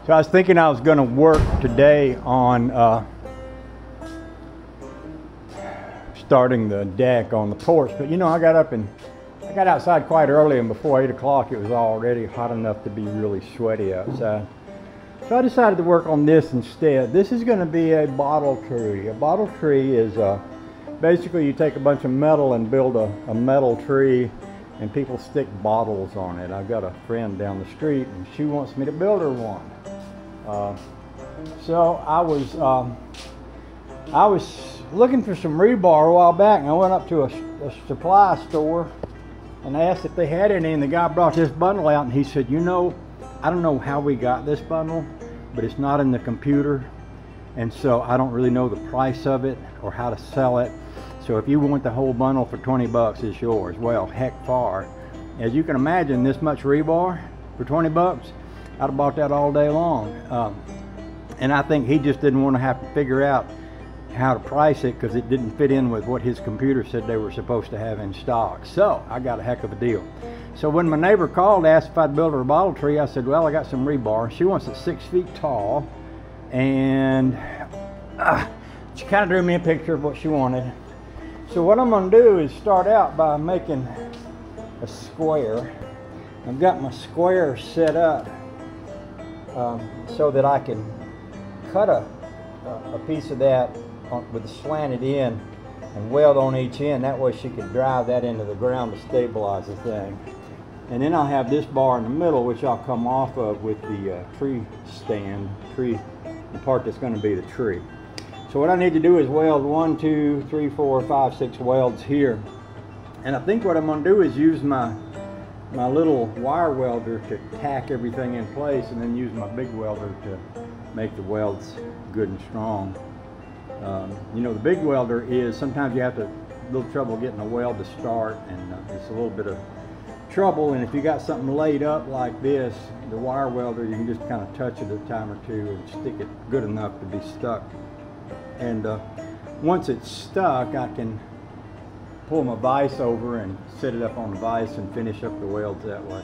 So I was thinking I was going to work today on starting the deck on the porch, but you know, I got outside quite early, and before 8 o'clock it was already hot enough to be really sweaty outside. So I decided to work on this instead. This is going to be a bottle tree. A bottle tree is basically you take a bunch of metal and build a metal tree, and people stick bottles on it. I've got a friend down the street and she wants me to build her one. So I was looking for some rebar a while back, and I went up to a supply store and asked if they had any, and the guy brought this bundle out and he said, you know, I don't know how we got this bundle, but it's not in the computer, and so I don't really know the price of it or how to sell it. So if you want the whole bundle for 20 bucks, it's yours. Well, heck far. As you can imagine, this much rebar for 20 bucks, I'd have bought that all day long. And I think he just didn't want to have to figure out how to price it because it didn't fit in with what his computer said they were supposed to have in stock. So I got a heck of a deal. So when my neighbor called, asked if I'd build her a bottle tree, I said, well, I got some rebar. She wants it 6 feet tall, and she kind of drew me a picture of what she wanted. So what I'm going to do is start out by making a square. I've got my square set up so that I can cut a piece of that with a slanted end and weld on each end. That way she can drive that into the ground to stabilize the thing. And then I'll have this bar in the middle, which I'll come off of with the tree stand, the part that's going to be the tree. So what I need to do is weld 1, 2, 3, 4, 5, 6 welds here. And I think what I'm going to do is use my little wire welder to tack everything in place, and then use my big welder to make the welds good and strong. You know, the big welder is, sometimes you have a little trouble getting a weld to start, and it's a little bit of trouble. And if you got something laid up like this, the wire welder, you can just kind of touch it a time or two and stick it good enough to be stuck. And once it's stuck, I can pull my vise over and set it up on the vise and finish up the welds that way.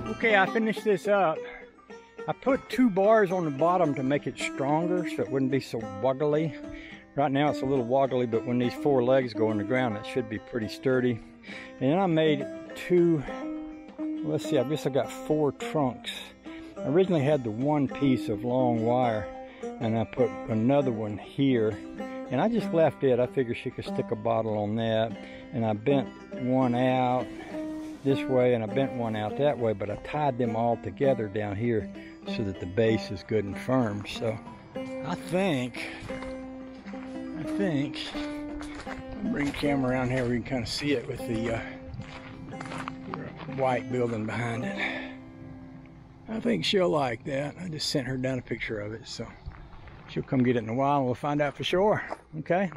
Okay, I finished this up. I put 2 bars on the bottom to make it stronger so it wouldn't be so woggly. Right now it's a little woggly, but when these 4 legs go in the ground, it should be pretty sturdy. And then I made 2, let's see, I guess I got 4 trunks. I originally had the 1 piece of long wire, and I put another one here. And I just left it. I figured she could stick a bottle on that. And I bent one out this way, and I bent one out that way, but I tied them all together down here so that the base is good and firm. So I think I'll bring the camera around here where you can kind of see it with the white building behind it. I think she'll like that. I just sent her down a picture of it, so she'll come get it in a while and we'll find out for sure. Okay.